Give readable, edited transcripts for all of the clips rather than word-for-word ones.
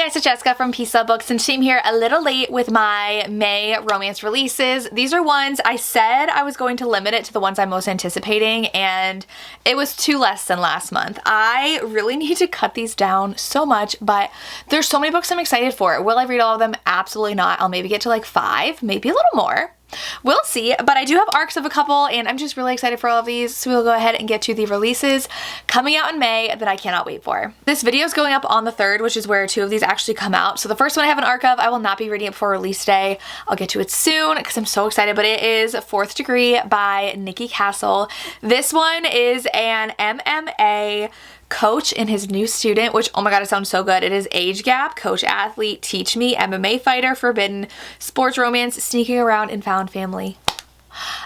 guys, it's Jessica from Peace Love Books, and I'm here a little late with my May romance releases. These are ones I said I was going to limit it to the ones I'm most anticipating, and it was 2 less than last month. I really need to cut these down so much, but there's so many books I'm excited for. Will I read all of them? Absolutely not. I'll maybe get to like 5, maybe a little more. We'll see, but I do have arcs of a couple, and I'm just really excited for all of these, so we'll go ahead and get to the releases coming out in May that I cannot wait for. This video is going up on the 3rd, which is where 2 of these actually come out. So the first one I have an arc of, I will not be reading it before release day. I'll get to it soon because I'm so excited, but it is 4th Degree by Nikki Castle. This one is an MMA coach and his new student, which, oh my god, it sounds so good. It is age gap, coach athlete, teach me, MMA fighter, forbidden, sports romance, sneaking around, and found family.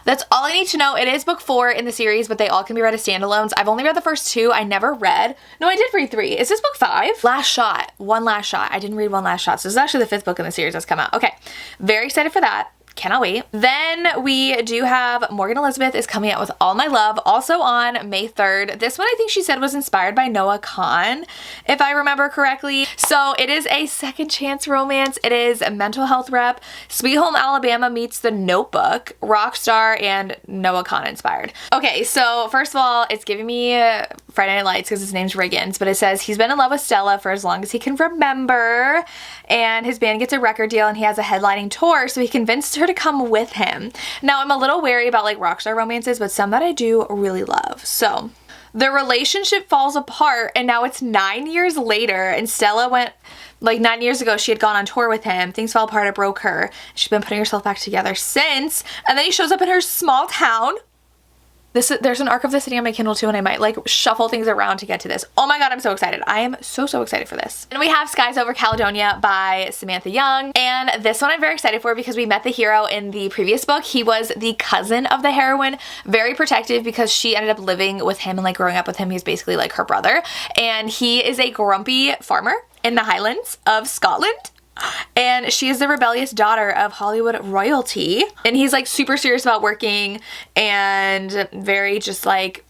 That's all I need to know. It is book 4 in the series, but they all can be read as standalones. I've only read the first 2. I never read. No, I did read 3. Is this book 5? Last Shot. One Last Shot. I didn't read One Last Shot. So this is actually the 5th book in the series that's come out. Okay. Very excited for that. Cannot wait. Then we do have Morgan Elizabeth is coming out with All My Love, also on May 3rd. This one I think she said was inspired by Noah Kahan, if I remember correctly. So it is a second chance romance. It is a mental health rep. Sweet Home Alabama meets The Notebook, Rockstar, and Noah Kahan inspired. Okay, so first of all, it's giving me Friday Night Lights because his name's Riggins, but it says he's been in love with Stella for as long as he can remember, and his band gets a record deal and he has a headlining tour, so he convinced her to come with him. Now, I'm a little wary about like rockstar romances, but some that I do really love. So the relationship falls apart, and now it's 9 years later, and Stella went, like 9 years ago, she had gone on tour with him. Things fell apart, it broke her. She's been putting herself back together since, and then he shows up in her small town. There's an arc of this sitting on my Kindle too, and I might like shuffle things around to get to this. Oh my god, I'm so excited. I am so excited for this. And we have Skies Over Caledonia by Samantha Young, and this one I'm very excited for because we met the hero in the previous book. He was the cousin of the heroine, very protective because she ended up living with him and like growing up with him. He's basically like her brother, and he is a grumpy farmer in the Highlands of Scotland. And she is the rebellious daughter of Hollywood royalty, and he's like super serious about working and very just like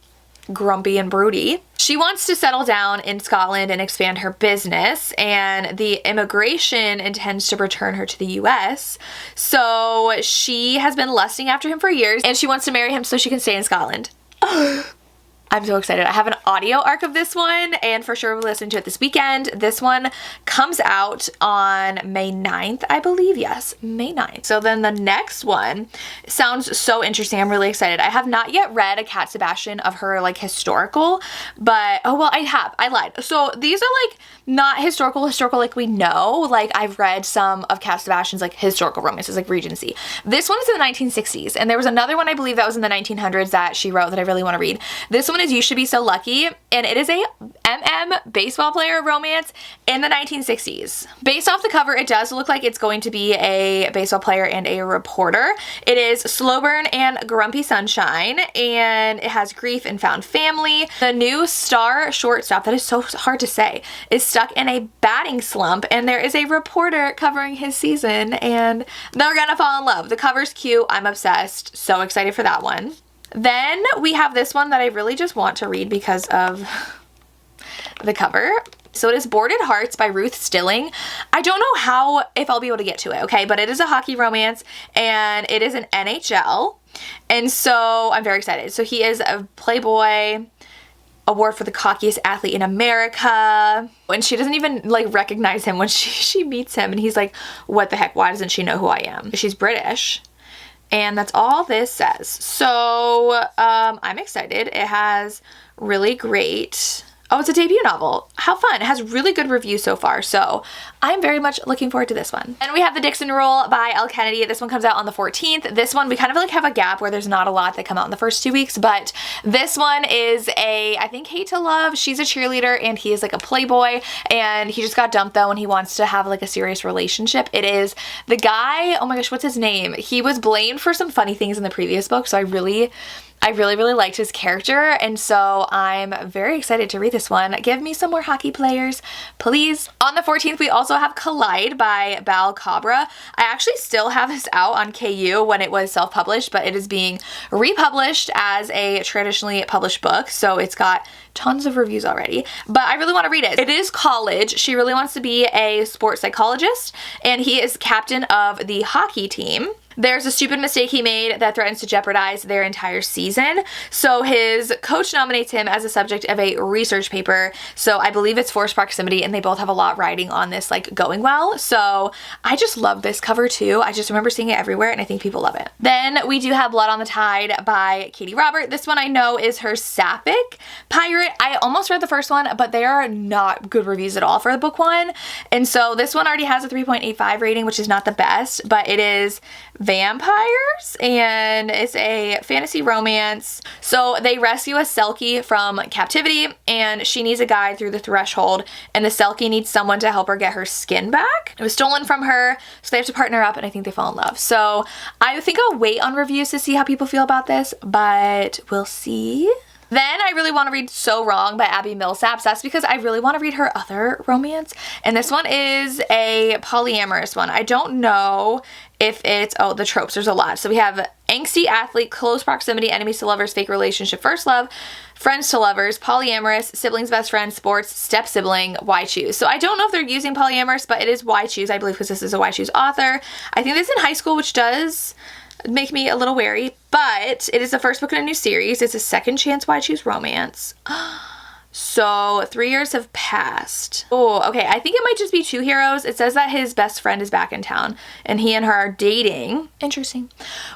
grumpy and broody. She wants to settle down in Scotland and expand her business, and the immigration intends to return her to the US. So she has been lusting after him for years, and she wants to marry him so she can stay in Scotland. I'm so excited. I have an audio arc of this one, and for sure we'll listen to it this weekend. This one comes out on May 9th, I believe. Yes, May 9th. So then the next one sounds so interesting. I'm really excited. I have not yet read a Cat Sebastian of her like historical, but oh well, I have. I lied. So these are like not historical like we know. Like I've read some of Cat Sebastian's like historical romances, like Regency. This one is in the 1960s, and there was another one I believe that was in the 1900s that she wrote that I really want to read. This one is You Should Be So Lucky, and it is a baseball player romance in the 1960s. Based off the cover, it does look like it's going to be a baseball player and a reporter. It is slow burn and grumpy sunshine, and it has grief and found family. The new star shortstop, that is so hard to say, is stuck in a batting slump, and there is a reporter covering his season, and they're gonna fall in love. The cover's cute. I'm obsessed. So excited for that one. Then we have this one that I really just want to read because of the cover. So it is Boarded Hearts by Ruth Stilling. I don't know if I'll be able to get to it, okay? But it is a hockey romance, and it is an NHL. And so I'm very excited. So he is a Playboy award for the cockiest athlete in America. And she doesn't even like recognize him when she meets him. And he's like, what the heck? Why doesn't she know who I am? She's British. And that's all this says. So I'm excited. It has really great, oh, it's a debut novel. How fun. It has really good reviews so far. So I'm very much looking forward to this one. And we have The Dixon Ru by Elle Kennedy. This one comes out on the 14th. This one, we kind of like have a gap where there's not a lot that come out in the first 2 weeks, but this one is I think hate to love. She's a cheerleader and he is like a playboy, and he just got dumped though, and he wants to have like a serious relationship. It is the guy, oh my gosh, what's his name? He was blamed for some funny things in the previous book, so I really I really, really liked his character, and so I'm very excited to read this one. Give me some more hockey players, please. On the 14th, we also have Collide by Bal Cabra. I actually still have this out on KU when it was self-published, but it is being republished as a traditionally published book, so it's got tons of reviews already, but I really want to read it. It is college. She really wants to be a sports psychologist, and he is captain of the hockey team. There's a stupid mistake he made that threatens to jeopardize their entire season. So his coach nominates him as a subject of a research paper. So I believe it's forced proximity, and they both have a lot riding on this like going well. So I just love this cover too. I just remember seeing it everywhere, and I think people love it. Then we do have Blood on the Tide by Katie Robert. This one I know is her sapphic pirate. I almost read the first one, but they are not good reviews at all for the book one. And so this one already has a 3.85 rating, which is not the best, but it is vampires, and it's a fantasy romance. So they rescue a Selkie from captivity, and she needs a guide through the threshold, and the Selkie needs someone to help her get her skin back. It was stolen from her, so they have to partner up, and I think they fall in love. So I think I'll wait on reviews to see how people feel about this, but we'll see. Then I really want to read So Wrong by Abby Millsaps. That's because I really want to read her other romance. And this one is a polyamorous one. I don't know if it's, oh, the tropes, there's a lot. So we have angsty athlete, close proximity, enemies to lovers, fake relationship, first love, friends to lovers, polyamorous, siblings best friend, sports, step sibling, why choose. So I don't know if they're using polyamorous, but it is why choose, I believe, because this is a why choose author. I think this is in high school, which does make me a little wary, but it is the first book in a new series. It's a second chance why choose romance. So 3 years have passed. Oh, okay. I think it might just be two heroes. It says that his best friend is back in town and he and her are dating. Interesting.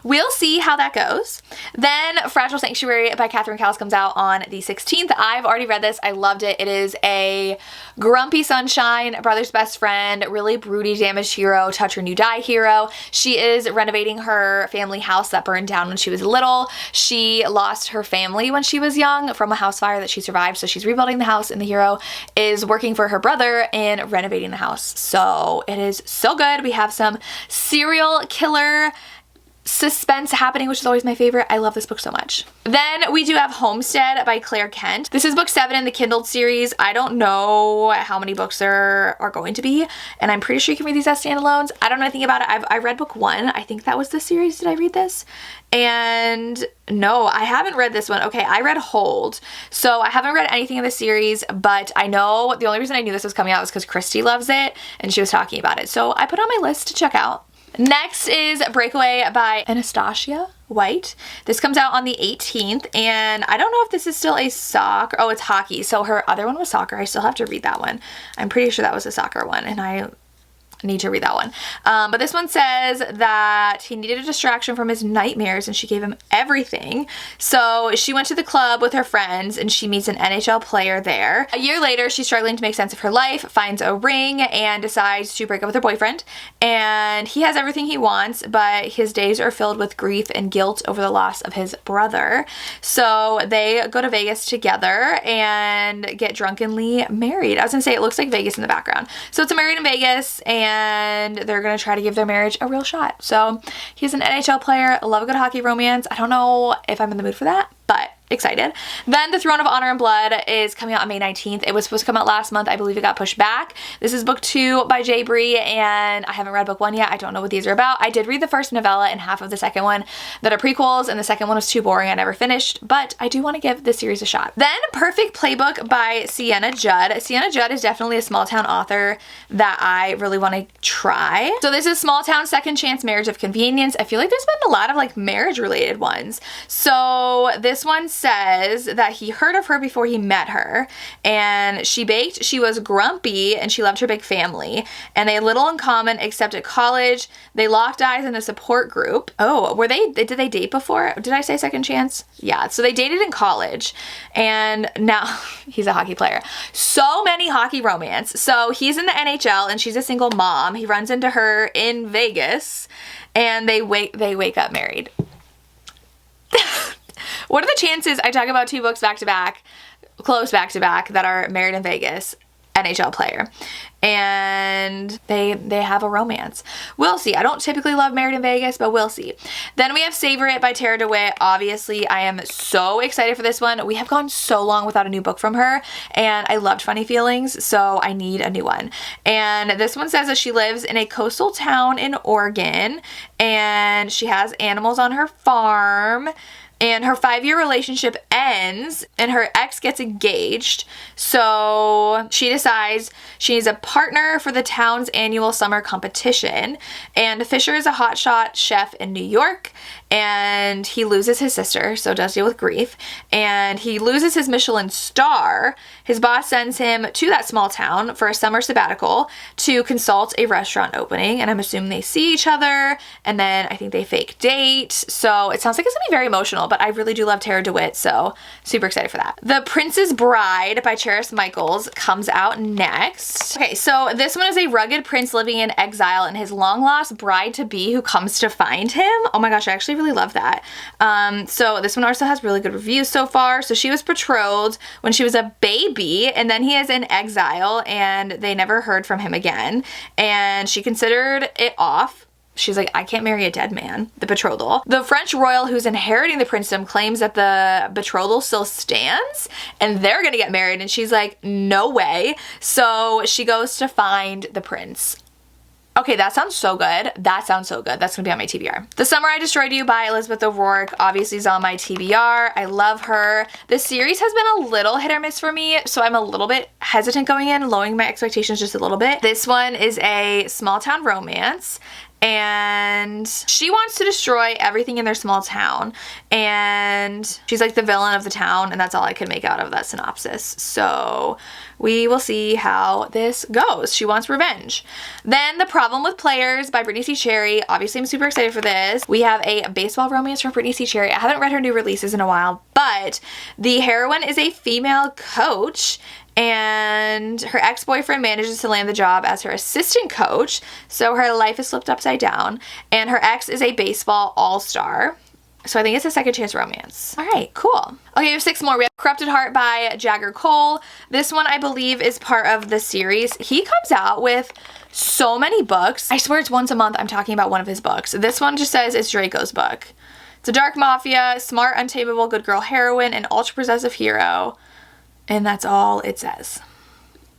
We'll see how that goes. Then Fragile Sanctuary by Catherine Cowles comes out on the 16th. I've already read this. I loved it. It is a grumpy sunshine, brother's best friend, really broody damaged hero, touch or you die hero. She is renovating her family house that burned down when she was little. She lost her family when she was young from a house fire that she survived, so she's rebuilding the house, and the hero is working for her brother in renovating the house. So it is so good. We have some serial killer suspense happening, which is always my favorite. I love this book so much. Then we do have Homestead by Claire Kent. This is book 7 in the Kindled series. I don't know how many books there are going to be, and I'm pretty sure you can read these as standalones. I don't know anything about it. I read book 1. I think that was the series. Did I read this? And no, I haven't read this one. Okay, I read Hold. So I haven't read anything in the series, but I know the only reason I knew this was coming out was because Christy loves it and she was talking about it. So I put it on my list to check out. Next is Breakaway by Anastasia White. This comes out on the 18th, and I don't know if this is still a soccer. Oh, it's hockey. So her other one was soccer. I still have to read that one. I'm pretty sure that was a soccer one, and I need to read that one. But this one says that he needed a distraction from his nightmares, and she gave him everything. So she went to the club with her friends, and she meets an NHL player there. A year later, she's struggling to make sense of her life, finds a ring, and decides to break up with her boyfriend. And he has everything he wants, but his days are filled with grief and guilt over the loss of his brother. So they go to Vegas together and get drunkenly married. I was gonna say, it looks like Vegas in the background. So it's a married in Vegas, and they're gonna try to give their marriage a real shot. So he's an NHL player. I love a good hockey romance. I don't know if I'm in the mood for that, but excited. Then The Throne of Honor and Blood is coming out on May 19th. It was supposed to come out last month. I believe it got pushed back. This is book 2 by Jay Bree, and I haven't read book 1 yet. I don't know what these are about. I did read the first novella and half of the second one that are prequels, and the second one was too boring. I never finished, but I do want to give this series a shot. Then Perfect Playbook by Sienna Judd. Sienna Judd is definitely a small town author that I really want to try. So this is Small Town Second Chance Marriage of Convenience. I feel like there's been a lot of like marriage related ones. So this one says that he heard of her before he met her, and she baked, she was grumpy, and she loved her big family, and they had little in common except at college. They locked eyes in a support group. Oh, did they date before? Did I say second chance? Yeah, so they dated in college, and now he's a hockey player. So many hockey romance. So he's in the NHL and she's a single mom. He runs into her in Vegas, and they wake up married. What are the chances I talk about 2 books back to back, close back to back, that are married in Vegas, NHL player? And and they have a romance. We'll see. I don't typically love Married in Vegas, but we'll see. Then we have Savorite by Tara DeWitt. Obviously, I am so excited for this one. We have gone so long without a new book from her, and I loved Funny Feelings, so I need a new one. And this one says that she lives in a coastal town in Oregon, and she has animals on her farm. And her 5-year relationship ends and her ex gets engaged. So she decides she needs a partner for the town's annual summer competition. And Fisher is a hotshot chef in New York, and he loses his sister, so does deal with grief. And he loses his Michelin star. His boss sends him to that small town for a summer sabbatical to consult a restaurant opening. And I'm assuming they see each other, and then I think they fake date. So it sounds like it's gonna be very emotional, but I really do love Tara DeWitt, so super excited for that. The Prince's Bride by Charis Michaels comes out next. Okay, so this one is a rugged prince living in exile and his long-lost bride-to-be who comes to find him. Oh my gosh, I actually really love that. So this one also has really good reviews so far. So she was betrothed when she was a baby, and then he is in exile, and they never heard from him again. And she considered it off. She's like, I can't marry a dead man, the betrothal. The French royal who's inheriting the princedom claims that the betrothal still stands and they're gonna get married. And she's like, no way. So she goes to find the prince. Okay, that sounds so good. That sounds so good. That's gonna be on my TBR. The Summer I Destroyed You by Elizabeth O'Rourke obviously is on my TBR. I love her. This series has been a little hit or miss for me, so I'm a little bit hesitant going in, lowering my expectations just a little bit. This one is a small town romance, and she wants to destroy everything in their small town, and she's like the villain of the town, and that's all I could make out of that synopsis. So we will see how this goes. She wants revenge. Then The Problem with Players by Brittany C. Cherry. Obviously, I'm super excited for this. We have a baseball romance from Brittany C. Cherry. I haven't read her new releases in a while, but the heroine is a female coach, and her ex-boyfriend manages to land the job as her assistant coach, so her life is flipped upside down, and her ex is a baseball all-star. So I think it's a second chance romance. All right, cool. Okay, we have 6 more. We have Corrupted Heart by Jagger Cole. This one, I believe, is part of the series. He comes out with so many books. I swear it's once a month I'm talking about one of his books. This one just says it's Draco's book. It's a dark mafia, smart, untamable, good girl heroine, and ultra-possessive hero. And that's all it says.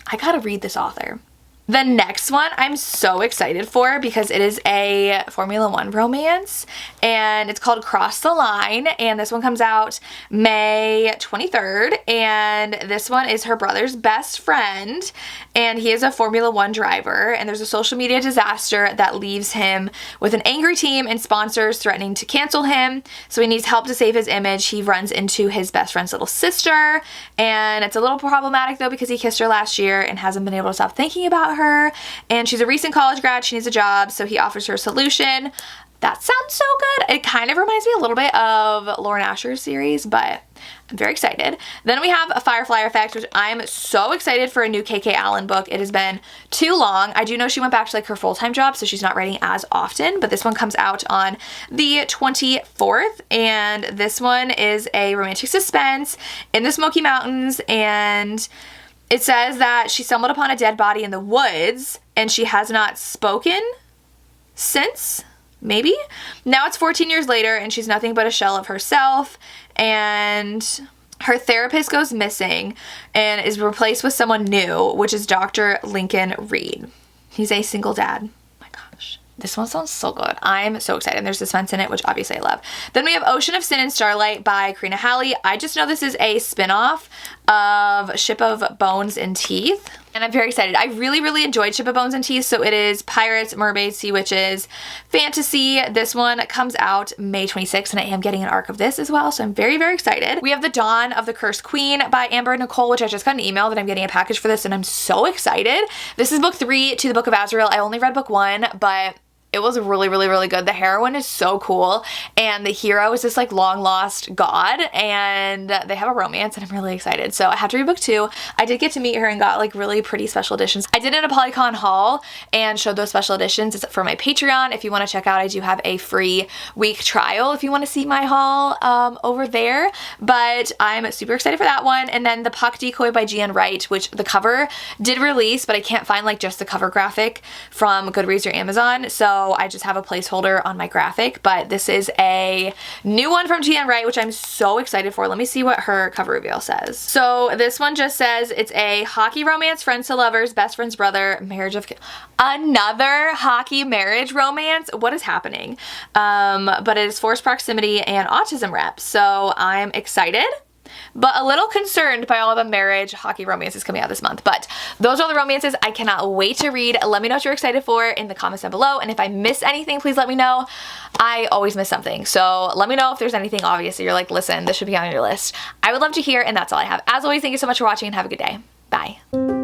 I gotta read this author. The next one I'm so excited for because it is a Formula One romance, and it's called Cross the Line, and this one comes out May 23rd, and this one is her brother's best friend, and he is a Formula One driver, and there's a social media disaster that leaves him with an angry team and sponsors threatening to cancel him, so he needs help to save his image. He runs into his best friend's little sister, and it's a little problematic though because he kissed her last year and hasn't been able to stop thinking about her, and she's a recent college grad. She needs a job, so he offers her a solution. That sounds so good. It kind of reminds me a little bit of Lauren Asher's series, but I'm very excited. Then we have a Firefly Effects, which I'm so excited for a new KK Allen book. It has been too long. I do know she went back to like her full-time job, so she's not writing as often, but this one comes out on the 24th, and this one is a romantic suspense in the Smoky Mountains, and it says that she stumbled upon a dead body in the woods, and she has not spoken since. Maybe? Now it's 14 years later, and she's nothing but a shell of herself, and her therapist goes missing and is replaced with someone new, which is Dr. Lincoln Reed. He's a single dad. Oh my gosh. This one sounds so good. I'm so excited. And there's suspense in it, which obviously I love. Then we have Ocean of Sin and Starlight by Karina Halley. I just know this is a spin-off of Ship of Bones and Teeth, and I'm very excited. I really, really enjoyed Ship of Bones and Teeth, so it is pirates, mermaids, sea witches, fantasy. This one comes out May 26th, and I am getting an arc of this as well, so I'm very, very excited. We have The Dawn of the Cursed Queen by Amber Nicole, which I just got an email that I'm getting a package for this, and I'm so excited. This is book 3 to the Book of Azrael. I only read book 1, but It was really, really, really good. The heroine is so cool, and the hero is this like long lost god, and they have a romance, and I'm really excited. So I have to read book 2. I did get to meet her and got like really pretty special editions. I did it at a Polycon haul and showed those special editions. It's for my Patreon. If you want to check out, I do have a free week trial if you want to see my haul over there. But I'm super excited for that one. And then the Puck Decoy by Gian Wright, which the cover did release, but I can't find like just the cover graphic from Goodreads or Amazon, so I just have a placeholder on my graphic. But this is a new one from Gian Wright, which I'm so excited for. Let me see what her cover reveal says. So this one just says it's a hockey romance, friends to lovers, best friend's brother, marriage of... Another hockey marriage romance? What is happening? But it is forced proximity and autism rep, so I'm excited, but a little concerned by all the marriage hockey romances coming out this month. But those are the romances I cannot wait to read. Let me know what you're excited for in the comments down below, and if I miss anything, please let me know. I always miss something, so let me know if there's anything obvious that you're like, listen, this should be on your list. I would love to hear, and that's all I have. As always, thank you so much for watching, and have a good day. Bye.